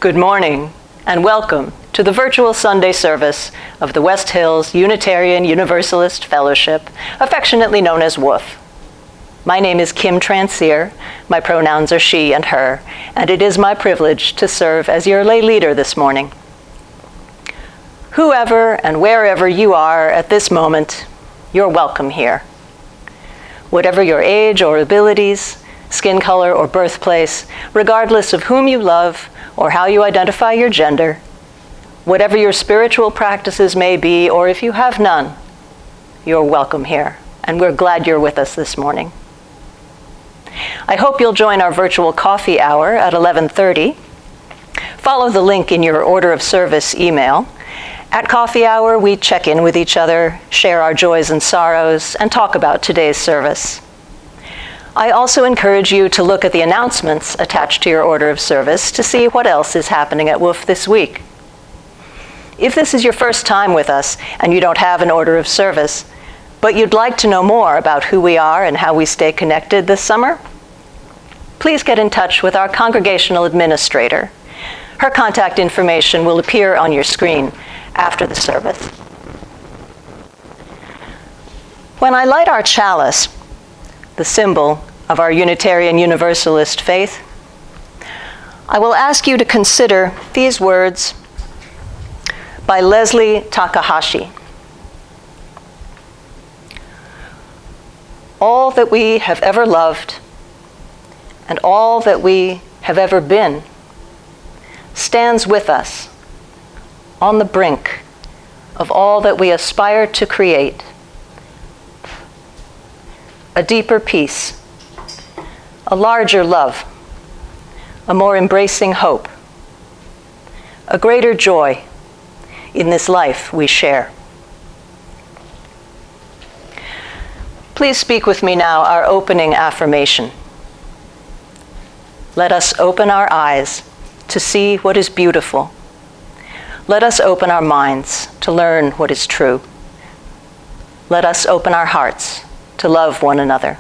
Good morning, and welcome to the virtual Sunday service of the West Hills Unitarian Universalist Fellowship, affectionately known as WOOF. My name is Kim Transier, my pronouns are she and her, and it is my privilege to serve as your lay leader this morning. Whoever and wherever you are at this moment, you're welcome here. Whatever your age or abilities, skin color or birthplace, regardless of whom you love or how you identify your gender, whatever your spiritual practices may be, or if you have none, you're welcome here, and we're glad you're with us this morning. I hope you'll join our virtual coffee hour at 11:30. Follow the link in your order of service email. At coffee hour, we check in with each other, share our joys and sorrows, and talk about today's service. I also encourage you to look at the announcements attached to your order of service to see what else is happening at WOOF this week. If this is your first time with us and you don't have an order of service, but you'd like to know more about who we are and how we stay connected this summer, please get in touch with our congregational administrator. Her contact information will appear on your screen after the service. When I light our chalice, the symbol of our Unitarian Universalist faith, I will ask you to consider these words by Leslie Takahashi. All that we have ever loved and all that we have ever been stands with us on the brink of all that we aspire to create. A deeper peace, a larger love, a more embracing hope, a greater joy in this life we share. Please speak with me now our opening affirmation. Let us open our eyes to see what is beautiful. Let us open our minds to learn what is true. Let us open our hearts to love one another.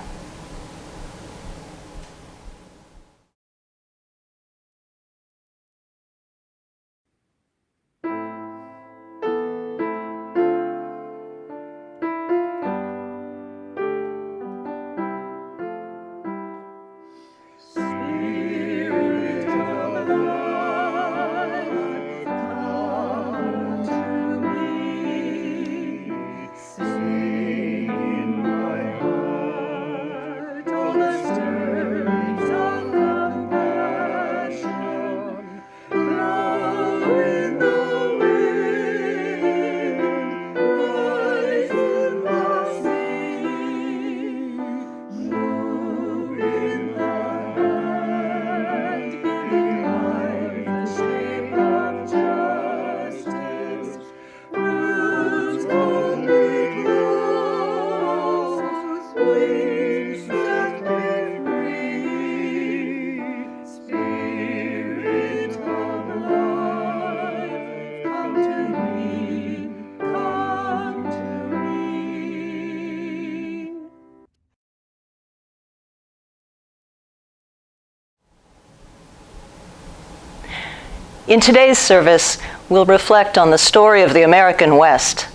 In today's service, we'll reflect on the story of the American West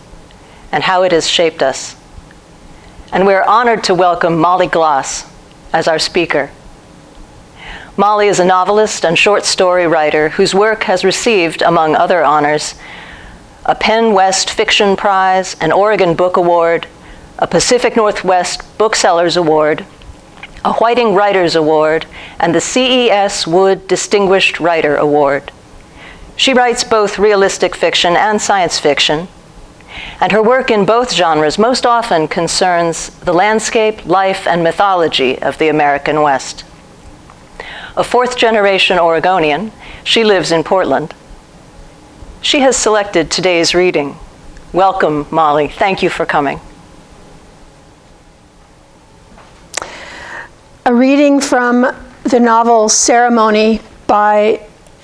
and how it has shaped us. And we're honored to welcome Molly Gloss as our speaker. Molly is a novelist and short story writer whose work has received, among other honors, a Penn West Fiction Prize, an Oregon Book Award, a Pacific Northwest Booksellers Award, a Whiting Writers Award, and the CES Wood Distinguished Writer Award. She writes both realistic fiction and science fiction, and her work in both genres most often concerns the landscape, life, and mythology of the American West. A fourth-generation Oregonian, she lives in Portland. She has selected today's reading. Welcome, Molly. Thank you for coming. A reading from the novel Ceremony by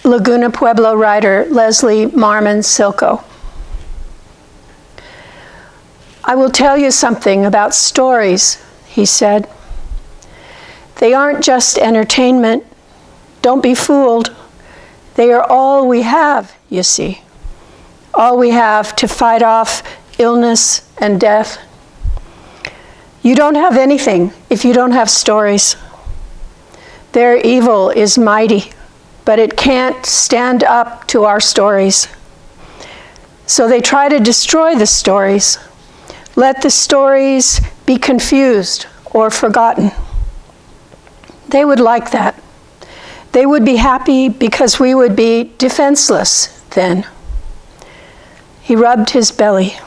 Laguna Pueblo writer Leslie Marmon Silko. I will tell you something about stories, he said. They aren't just entertainment. Don't be fooled. They are all we have, you see. All we have to fight off illness and death. You don't have anything if you don't have stories. Their evil is mighty, but it can't stand up to our stories. So they try to destroy the stories. Let the stories be confused or forgotten. They would like that. They would be happy because we would be defenseless then. He rubbed his belly.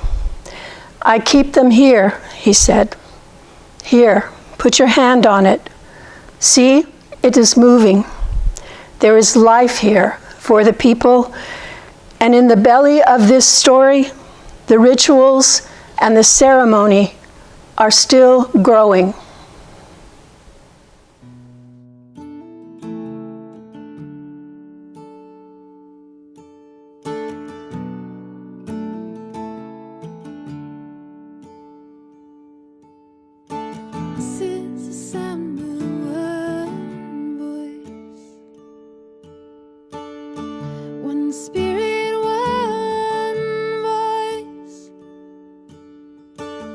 I keep them here, he said. Here, put your hand on it. See, it is moving. There is life here for the people. And in the belly of this story, the rituals and the ceremony are still growing. This is the sound of one voice, one spirit, one voice,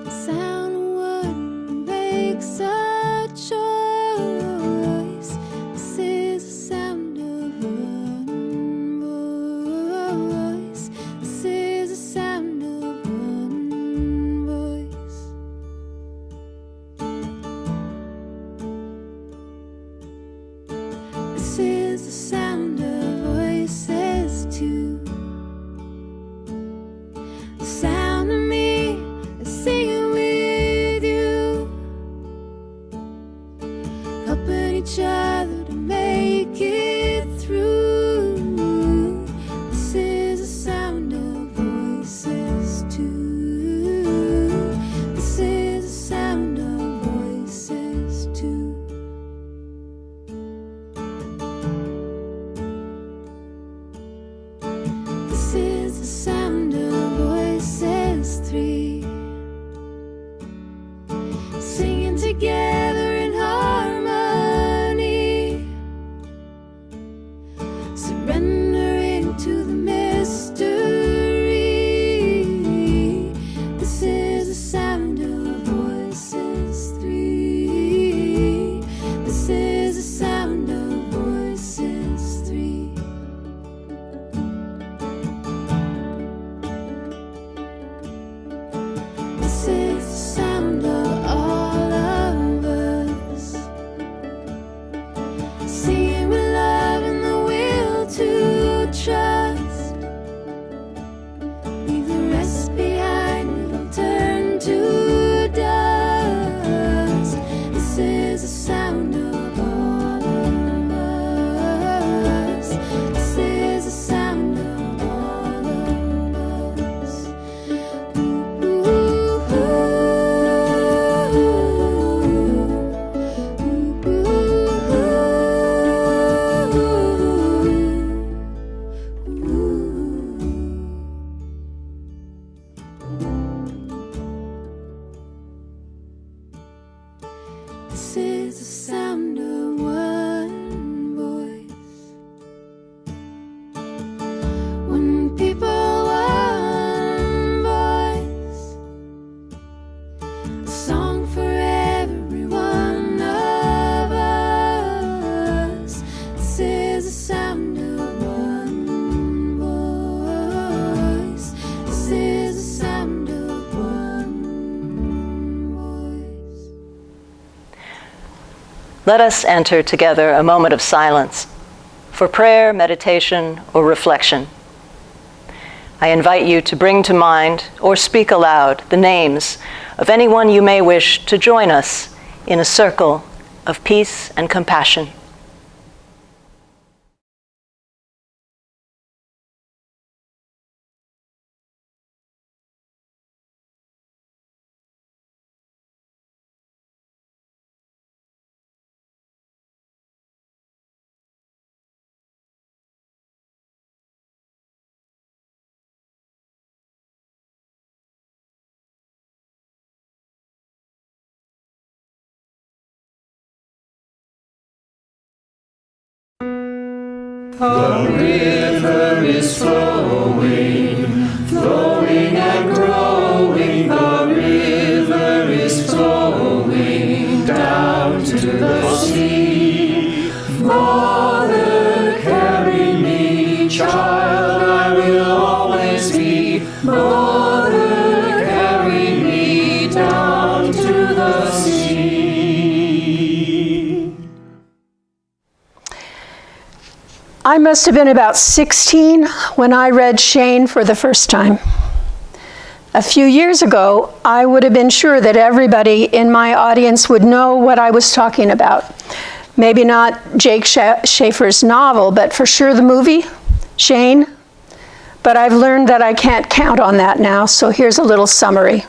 the sound of one makes a choice. This is the sound of one voice. This is the sound of one voice. This is the sound of voices too. The sound of me singing with you, helping each other to make it through. This is the sound of voices too. This is the sound of voices too. This is the sound of voices three, singing together in harmony, surrendering to the mystery. This is the sound of voices three. This is the sound of voices three. This is the sound of all of us, singing with love and the will to trust. Leave the rest behind, we don't turn to dust. This is the sound of all of us. This is the sound of all of us. This is the sound of one voice, one people, one voice, a song for every one of us. This is the sound of one voice. This is the sound of one voice. Let us enter together a moment of silence for prayer, meditation, or reflection. I invite you to bring to mind or speak aloud the names of anyone you may wish to join us in a circle of peace and compassion. The river is flowing, flowing and growing. The river is flowing down to the sea. Mother, carry me, child, I will always be. Mother, carry me down to the sea. I must have been about 16 when I read Shane for the first time. A few years ago, I would have been sure that everybody in my audience would know what I was talking about. Maybe not Jake Schaefer's novel, but for sure the movie, Shane. But I've learned that I can't count on that now, so here's a little summary.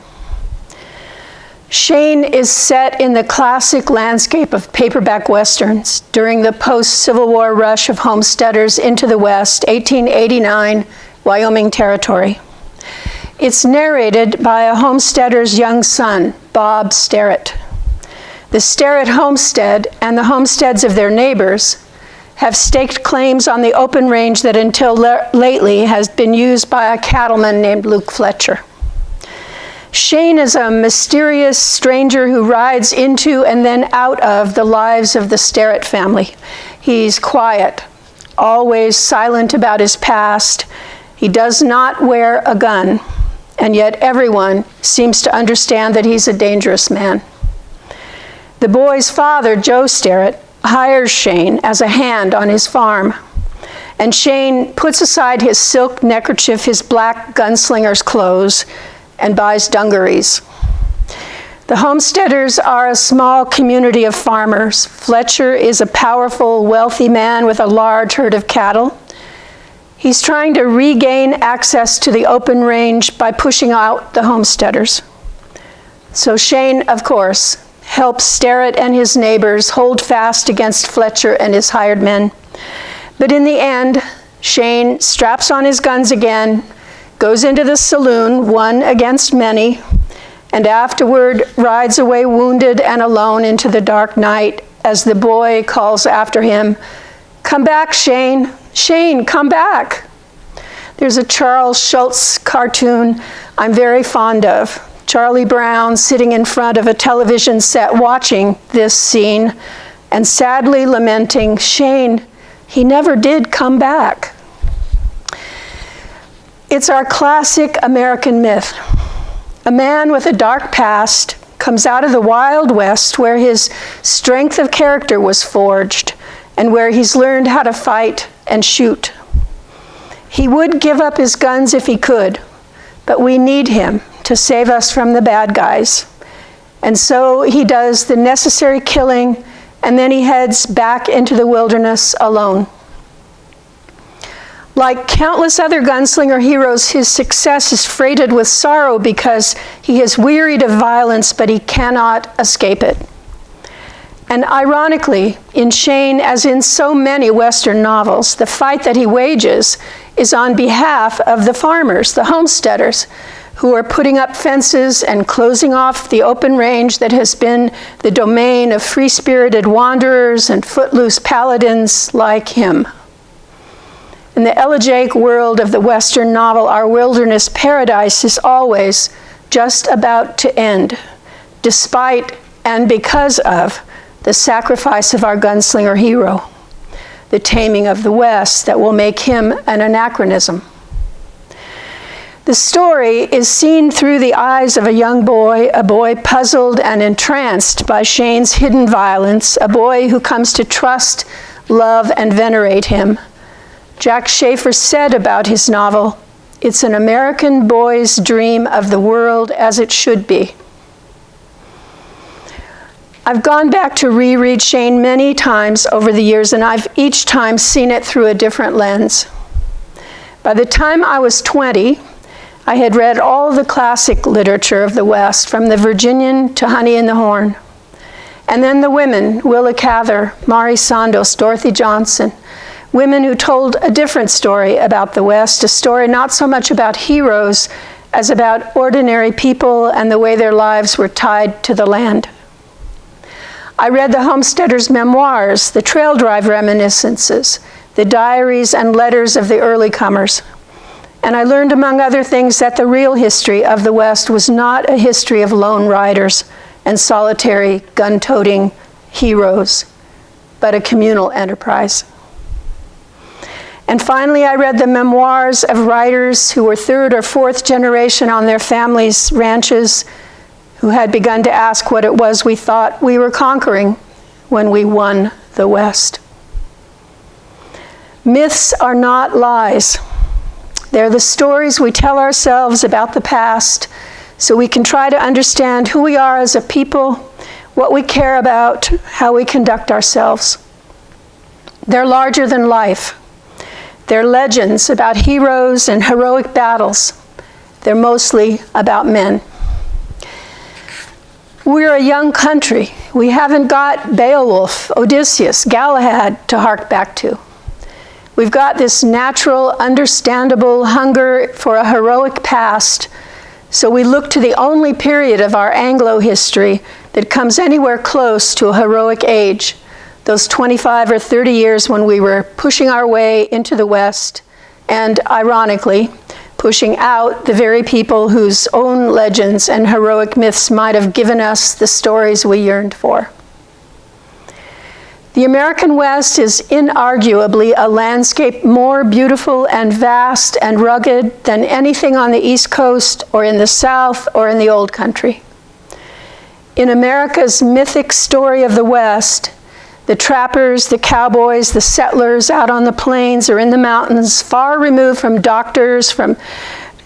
Shane is set in the classic landscape of paperback westerns during the post-Civil War rush of homesteaders into the West, 1889, Wyoming Territory. It's narrated by a homesteader's young son, Bob Sterrett. The Sterrett homestead and the homesteads of their neighbors have staked claims on the open range that until lately has been used by a cattleman named Luke Fletcher. Shane is a mysterious stranger who rides into and then out of the lives of the Sterrett family. He's quiet, always silent about his past. He does not wear a gun, and yet everyone seems to understand that he's a dangerous man. The boy's father, Joe Sterrett, hires Shane as a hand on his farm, and Shane puts aside his silk neckerchief, his black gunslinger's clothes, and buys dungarees. The homesteaders are a small community of farmers. Fletcher is a powerful, wealthy man with a large herd of cattle. He's trying to regain access to the open range by pushing out the homesteaders. So Shane, of course, helps Sterrett and his neighbors hold fast against Fletcher and his hired men. But in the end, Shane straps on his guns again, goes into the saloon, one against many, and afterward rides away wounded and alone into the dark night as the boy calls after him, "Come back, Shane. Shane, come back." There's a Charles Schulz cartoon I'm very fond of. Charlie Brown sitting in front of a television set watching this scene and sadly lamenting, "Shane, he never did come back." It's our classic American myth. A man with a dark past comes out of the Wild West where his strength of character was forged and where he's learned how to fight and shoot. He would give up his guns if he could, but we need him to save us from the bad guys. And so he does the necessary killing, and then he heads back into the wilderness alone. Like countless other gunslinger heroes, his success is freighted with sorrow because he is wearied of violence, but he cannot escape it. And ironically, in Shane, as in so many Western novels, the fight that he wages is on behalf of the farmers, the homesteaders, who are putting up fences and closing off the open range that has been the domain of free-spirited wanderers and footloose paladins like him. In the elegiac world of the Western novel, our wilderness paradise is always just about to end, despite and because of the sacrifice of our gunslinger hero, the taming of the West that will make him an anachronism. The story is seen through the eyes of a young boy, a boy puzzled and entranced by Shane's hidden violence, a boy who comes to trust, love, and venerate him. Jack Schaefer said about his novel, "It's an American boy's dream of the world as it should be." I've gone back to reread Shane many times over the years, and I've each time seen it through a different lens. By the time I was 20, I had read all the classic literature of the West, from The Virginian to Honey in the Horn. And then the women, Willa Cather, Mari Sandos, Dorothy Johnson, women who told a different story about the West, a story not so much about heroes as about ordinary people and the way their lives were tied to the land. I read the homesteaders' memoirs, the trail drive reminiscences, the diaries and letters of the early comers. And I learned, among other things, that the real history of the West was not a history of lone riders and solitary gun-toting heroes, but a communal enterprise. And finally, I read the memoirs of writers who were third or fourth generation on their families' ranches, who had begun to ask what it was we thought we were conquering when we won the West. Myths are not lies. They're the stories we tell ourselves about the past so we can try to understand who we are as a people, what we care about, how we conduct ourselves. They're larger than life. They're legends about heroes and heroic battles. They're mostly about men. We're a young country. We haven't got Beowulf, Odysseus, Galahad to hark back to. We've got this natural, understandable hunger for a heroic past, so we look to the only period of our Anglo history that comes anywhere close to a heroic age, those 25 or 30 years when we were pushing our way into the West and, ironically, pushing out the very people whose own legends and heroic myths might have given us the stories we yearned for. The American West is inarguably a landscape more beautiful and vast and rugged than anything on the East Coast or in the South or in the Old Country. In America's mythic story of the West, the trappers, the cowboys, the settlers out on the plains or in the mountains, far removed from doctors, from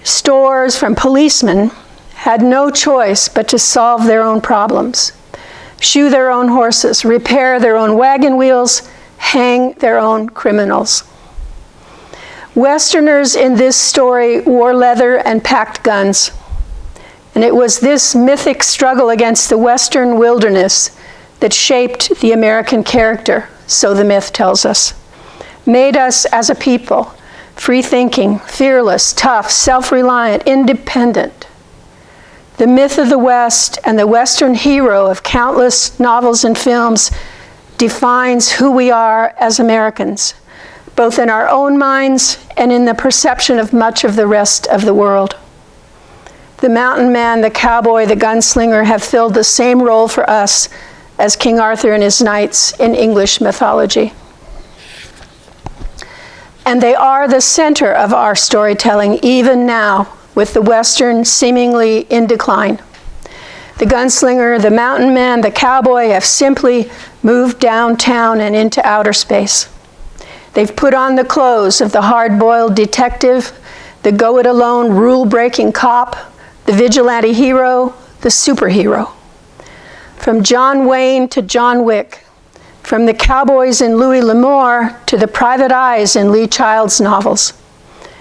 stores, from policemen, had no choice but to solve their own problems, shoe their own horses, repair their own wagon wheels, hang their own criminals. Westerners in this story wore leather and packed guns. And it was this mythic struggle against the Western wilderness that shaped the American character, so the myth tells us, made us as a people, free-thinking, fearless, tough, self-reliant, independent. The myth of the West and the Western hero of countless novels and films defines who we are as Americans, both in our own minds and in the perception of much of the rest of the world. The mountain man, the cowboy, the gunslinger have filled the same role for us as King Arthur and his knights in English mythology. And they are the center of our storytelling even now, with the Western seemingly in decline. The gunslinger, the mountain man, the cowboy have simply moved downtown and into outer space. They've put on the clothes of the hard-boiled detective, the go-it-alone, rule-breaking cop, the vigilante hero, the superhero. From John Wayne to John Wick, from the cowboys in Louis L'Amour to the private eyes in Lee Child's novels,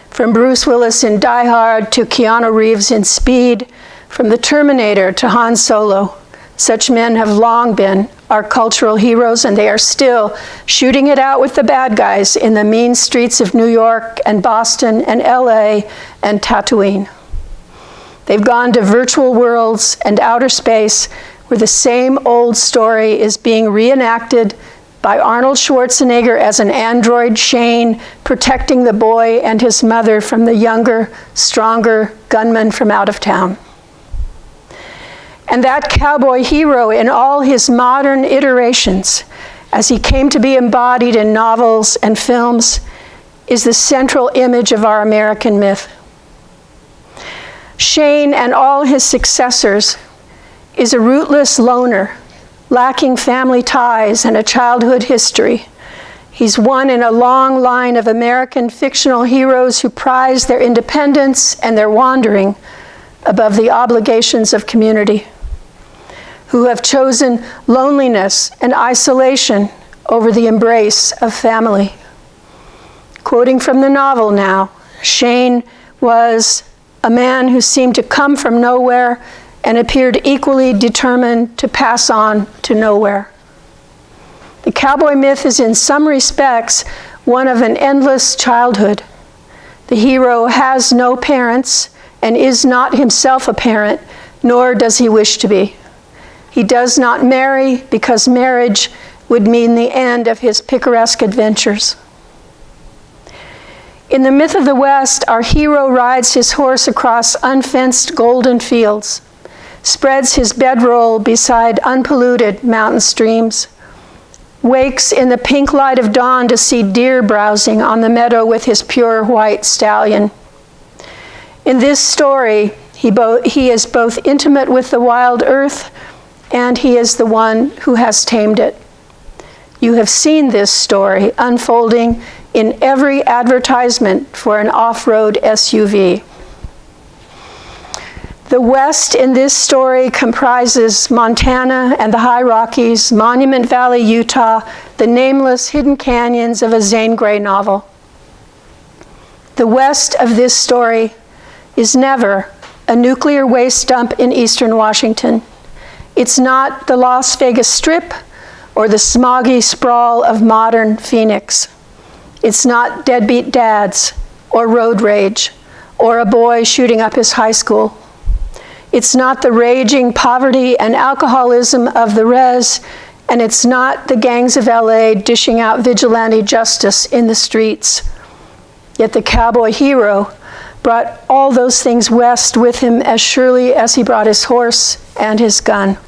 from Bruce Willis in Die Hard to Keanu Reeves in Speed, from the Terminator to Han Solo, such men have long been our cultural heroes, and they are still shooting it out with the bad guys in the mean streets of New York and Boston and LA and Tatooine. They've gone to virtual worlds and outer space where the same old story is being reenacted by Arnold Schwarzenegger as an android Shane protecting the boy and his mother from the younger, stronger gunman from out of town. And that cowboy hero in all his modern iterations, as he came to be embodied in novels and films, is the central image of our American myth. Shane and all his successors is a rootless loner, lacking family ties and a childhood history. He's one in a long line of American fictional heroes who prize their independence and their wandering above the obligations of community, who have chosen loneliness and isolation over the embrace of family. Quoting from the novel now, Shane was a man who seemed to come from nowhere and appeared equally determined to pass on to nowhere. The cowboy myth is in some respects one of an endless childhood. The hero has no parents and is not himself a parent, nor does he wish to be. He does not marry because marriage would mean the end of his picaresque adventures. In the myth of the West, our hero rides his horse across unfenced golden fields, spreads his bedroll beside unpolluted mountain streams, wakes in the pink light of dawn to see deer browsing on the meadow with his pure white stallion. In this story, he is both intimate with the wild earth and he is the one who has tamed it. You have seen this story unfolding in every advertisement for an off-road SUV. The West in this story comprises Montana and the High Rockies, Monument Valley, Utah, the nameless hidden canyons of a Zane Grey novel. The West of this story is never a nuclear waste dump in eastern Washington. It's not the Las Vegas Strip or the smoggy sprawl of modern Phoenix. It's not deadbeat dads or road rage or a boy shooting up his high school. It's not the raging poverty and alcoholism of the res, and it's not the gangs of LA dishing out vigilante justice in the streets. Yet the cowboy hero brought all those things west with him as surely as he brought his horse and his gun.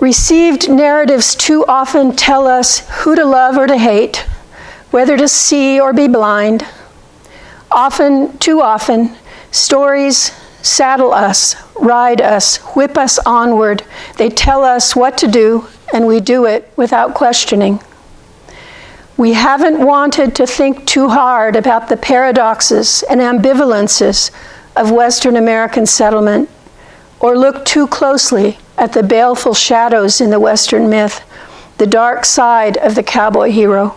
Received narratives too often tell us who to love or to hate, whether to see or be blind. Often, too often, stories saddle us, ride us, whip us onward. They tell us what to do, and we do it without questioning. We haven't wanted to think too hard about the paradoxes and ambivalences of Western American settlement, or look too closely at the baleful shadows in the Western myth, the dark side of the cowboy hero.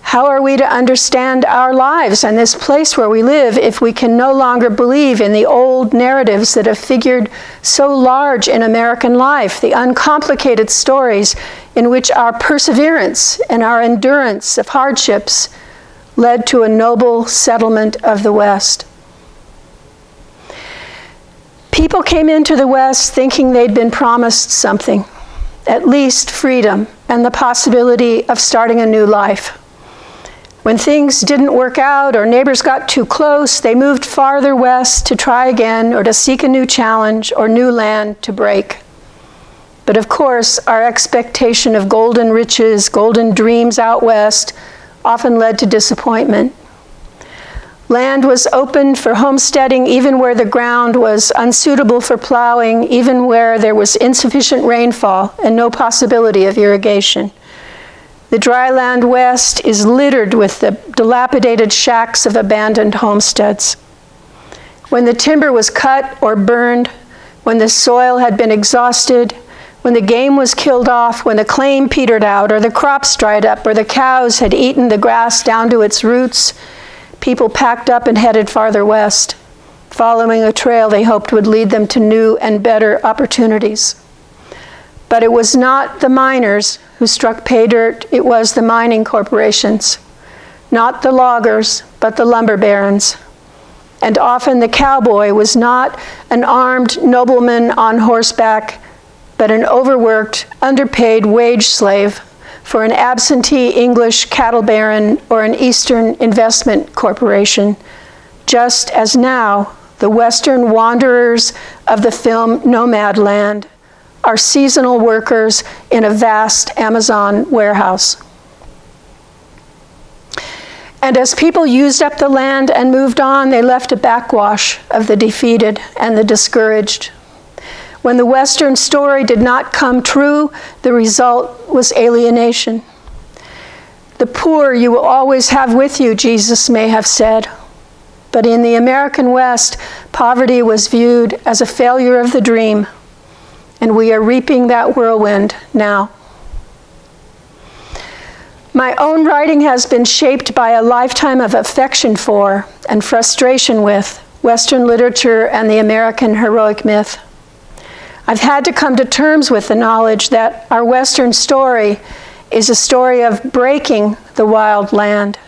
How are we to understand our lives and this place where we live if we can no longer believe in the old narratives that have figured so large in American life, the uncomplicated stories in which our perseverance and our endurance of hardships led to a noble settlement of the West? People came into the West thinking they'd been promised something, at least freedom and the possibility of starting a new life. When things didn't work out or neighbors got too close, they moved farther west to try again or to seek a new challenge or new land to break. But of course, our expectation of golden riches, golden dreams out west often led to disappointment. Land was opened for homesteading even where the ground was unsuitable for plowing, even where there was insufficient rainfall and no possibility of irrigation. The dry land west is littered with the dilapidated shacks of abandoned homesteads. When the timber was cut or burned, when the soil had been exhausted, when the game was killed off, when the claim petered out, or the crops dried up, or the cows had eaten the grass down to its roots, people packed up and headed farther west, following a trail they hoped would lead them to new and better opportunities. But it was not the miners who struck pay dirt, it was the mining corporations. Not the loggers, but the lumber barons. And often the cowboy was not an armed nobleman on horseback, but an overworked, underpaid wage slave for an absentee English cattle baron or an Eastern investment corporation, just as now the Western wanderers of the film Nomadland are seasonal workers in a vast Amazon warehouse. And as people used up the land and moved on, they left a backwash of the defeated and the discouraged. When the Western story did not come true, the result was alienation. The poor you will always have with you, Jesus may have said. But in the American West, poverty was viewed as a failure of the dream, and we are reaping that whirlwind now. My own writing has been shaped by a lifetime of affection for and frustration with Western literature and the American heroic myth. I've had to come to terms with the knowledge that our Western story is a story of breaking the wild land,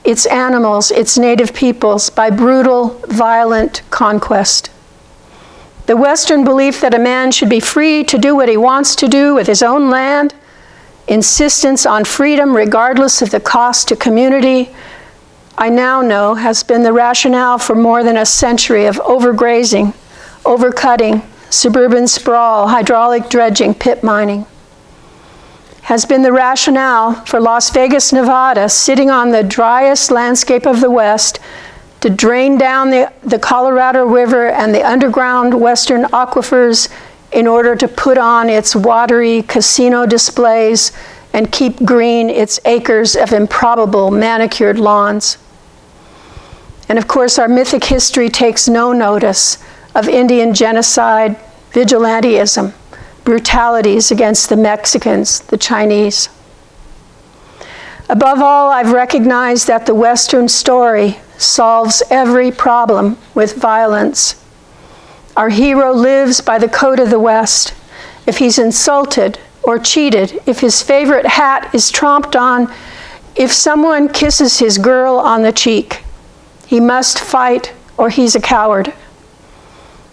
its animals, its native peoples, by brutal, violent conquest. The Western belief that a man should be free to do what he wants to do with his own land insistence on freedom regardless of the cost to community, I now know has been the rationale for more than a century of overgrazing, overcutting, suburban sprawl, hydraulic dredging, pit mining. Has been the rationale for Las Vegas, Nevada, sitting on the driest landscape of the West to drain down the Colorado River and the underground western aquifers in order to put on its watery casino displays and keep green its acres of improbable manicured lawns. And of course, our mythic history takes no notice of Indian genocide, vigilantism, brutalities against the Mexicans, the Chinese. Above all, I've recognized that the Western story solves every problem with violence. Our hero lives by the code of the West. If he's insulted or cheated, if his favorite hat is tromped on, if someone kisses his girl on the cheek, he must fight or he's a coward.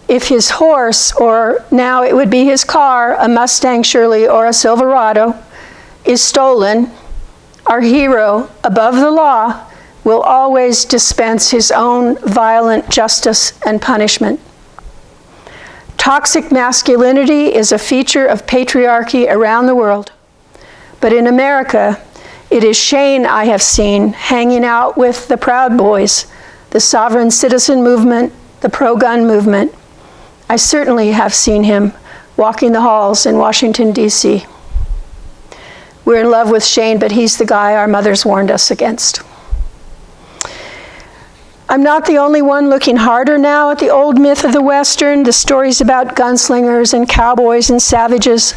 If his horse, or now it would be his car, a Mustang surely or a Silverado, is stolen, our hero, above the law, will always dispense his own violent justice and punishment. Toxic masculinity is a feature of patriarchy around the world. But in America, it is Shane I have seen hanging out with the Proud Boys, the sovereign citizen movement, the pro-gun movement. I certainly have seen him walking the halls in Washington, D.C. We're in love with Shane, but he's the guy our mothers warned us against. I'm not the only one looking harder now at the old myth of the Western, the stories about gunslingers and cowboys and savages.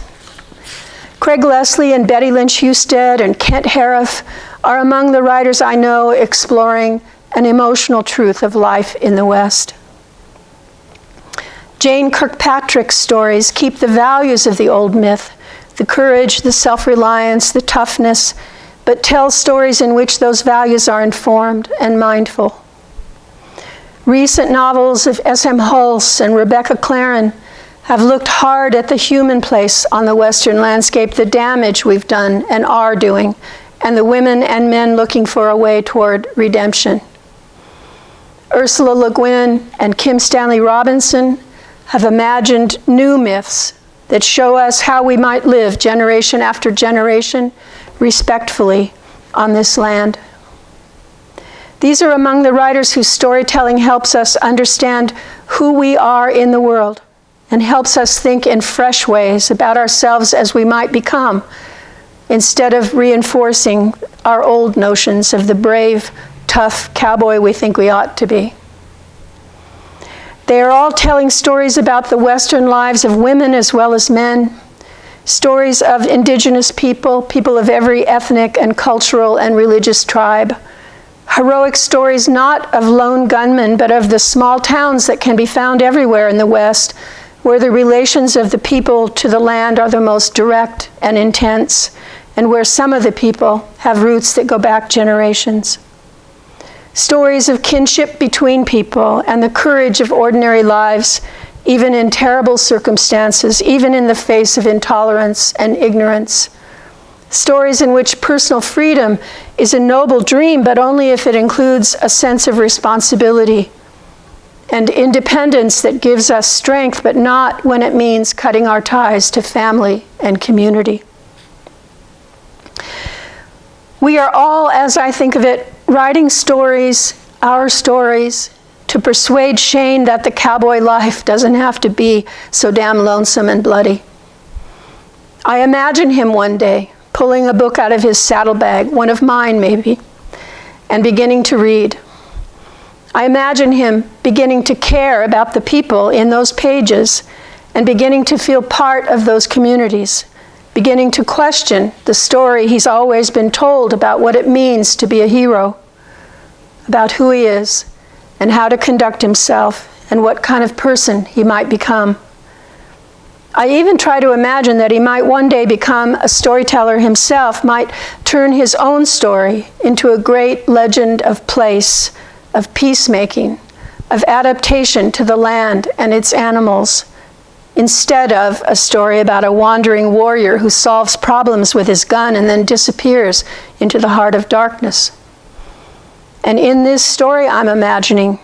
Craig Leslie and Betty Lynch Husted and Kent Hariff are among the writers I know exploring an emotional truth of life in the West. Jane Kirkpatrick's stories keep the values of the old myth, the courage, the self-reliance, the toughness, but tell stories in which those values are informed and mindful. Recent novels of S.M. Hulse and Rebecca Claren have looked hard at the human place on the Western landscape, the damage we've done and are doing, and the women and men looking for a way toward redemption. Ursula Le Guin and Kim Stanley Robinson have imagined new myths that show us how we might live generation after generation respectfully on this land. These are among the writers whose storytelling helps us understand who we are in the world and helps us think in fresh ways about ourselves as we might become, instead of reinforcing our old notions of the brave, tough cowboy we think we ought to be. They are all telling stories about the Western lives of women as well as men, stories of indigenous people, people of every ethnic and cultural and religious tribe, heroic stories not of lone gunmen, but of the small towns that can be found everywhere in the West, where the relations of the people to the land are the most direct and intense, and where some of the people have roots that go back generations. Stories of kinship between people and the courage of ordinary lives, even in terrible circumstances, even in the face of intolerance and ignorance. Stories in which personal freedom is a noble dream, but only if it includes a sense of responsibility and independence that gives us strength, but not when it means cutting our ties to family and community. We are all, as I think of it, writing stories, our stories, to persuade Shane that the cowboy life doesn't have to be so damn lonesome and bloody. I imagine him one day pulling a book out of his saddlebag, one of mine maybe, and beginning to read. I imagine him beginning to care about the people in those pages and beginning to feel part of those communities, beginning to question the story he's always been told about what it means to be a hero, about who he is and how to conduct himself and what kind of person he might become. I even try to imagine that he might one day become a storyteller himself, might turn his own story into a great legend of place, of peacemaking, of adaptation to the land and its animals, instead of a story about a wandering warrior who solves problems with his gun and then disappears into the heart of darkness. And in this story, I'm imagining,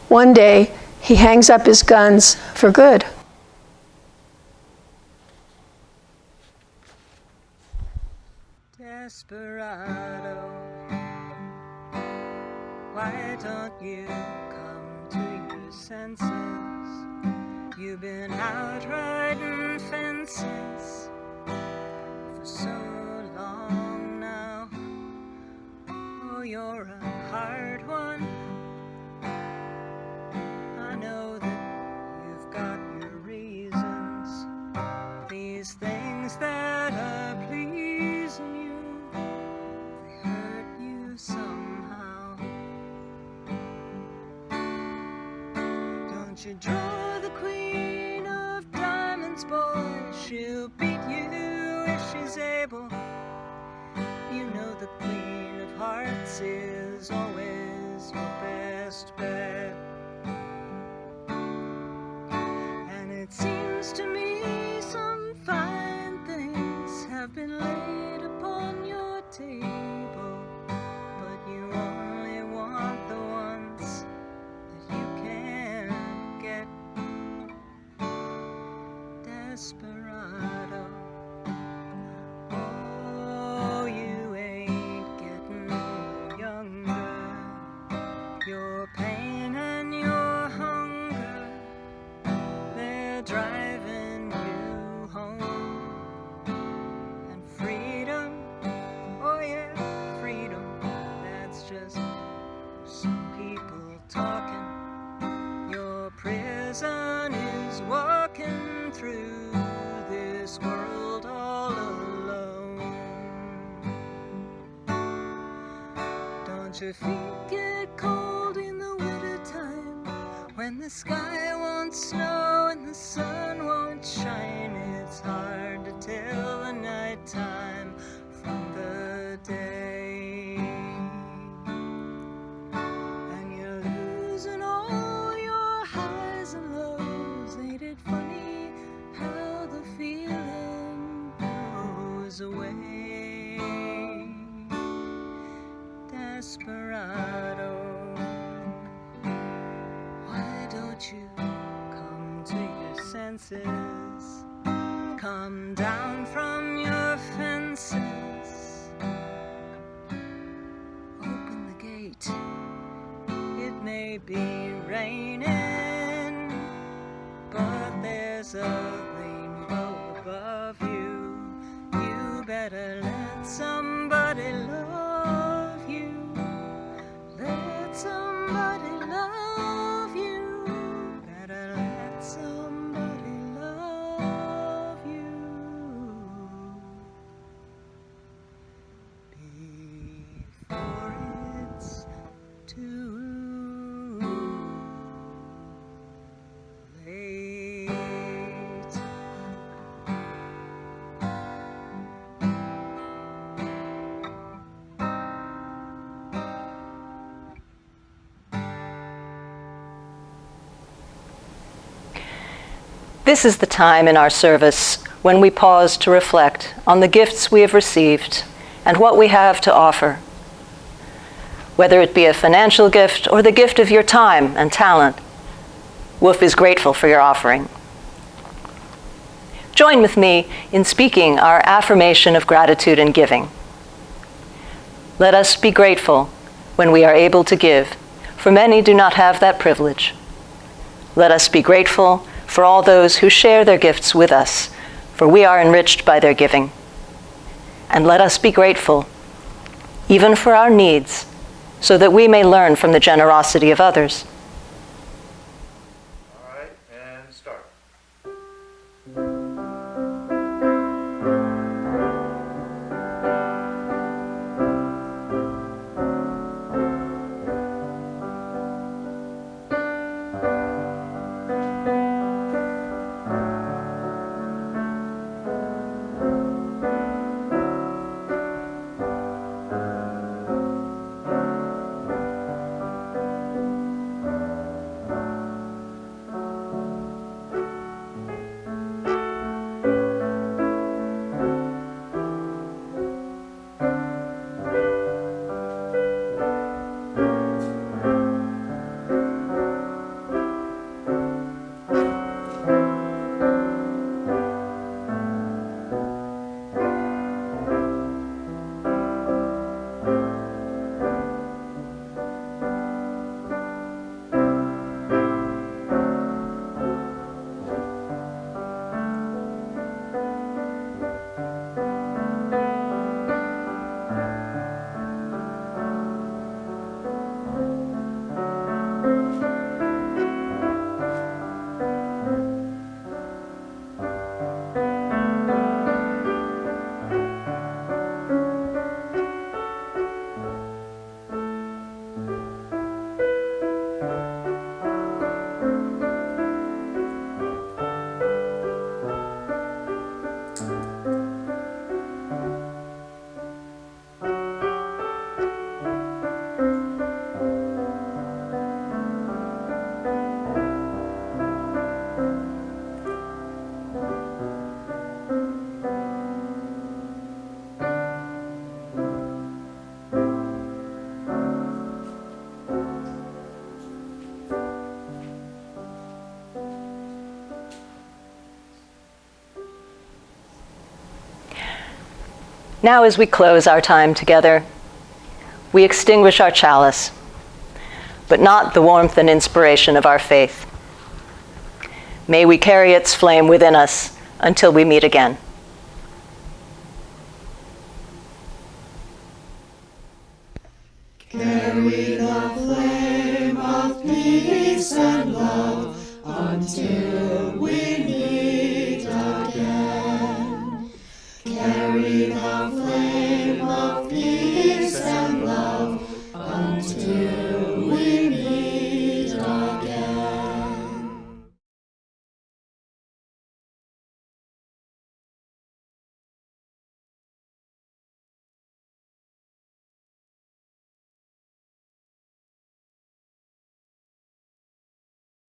one day he hangs up his guns for good. Desperado, why don't you come to your senses? You've been out riding fences for so long now. Oh, you're a hard one. I know that you've got your reasons. These things that are pleasing you, they hurt you somehow. Don't you draw the queen of diamonds, boy. She'll beat you if she's able. You know the queen of hearts is always your best bet. And it seems to me some fine things have been laid upon your table, but you only want the ones that you can get. Desperado, oh, you ain't getting younger. Your pain and your hunger, they're driving you home. And freedom, oh yeah, freedom, that's just some people talking. Your prison is walking through this world all alone. Don't your feet get cold in the wintertime, when the sky won't snow and the sun won't shine? It's hard to tell the nighttime from the day. And you're losing all your highs and lows. Ain't it funny how the feeling goes away? Desperado, why don't you come to your senses? Come down from your fences. Open the gate. It may be raining, but there's a rainbow above you. You better let somebody love you. Let somebody love you. Better let somebody love you before it's too late. This is the time in our service when we pause to reflect on the gifts we have received and what we have to offer. Whether it be a financial gift or the gift of your time and talent, Wolf is grateful for your offering. Join with me in speaking our affirmation of gratitude and giving. Let us be grateful when we are able to give, for many do not have that privilege. Let us be grateful for all those who share their gifts with us, for we are enriched by their giving. And let us be grateful, even for our needs, so that we may learn from the generosity of others. All right, and start. Now, as we close our time together, we extinguish our chalice, but not the warmth and inspiration of our faith. May we carry its flame within us until we meet again. Carry the flame of peace and love until we meet.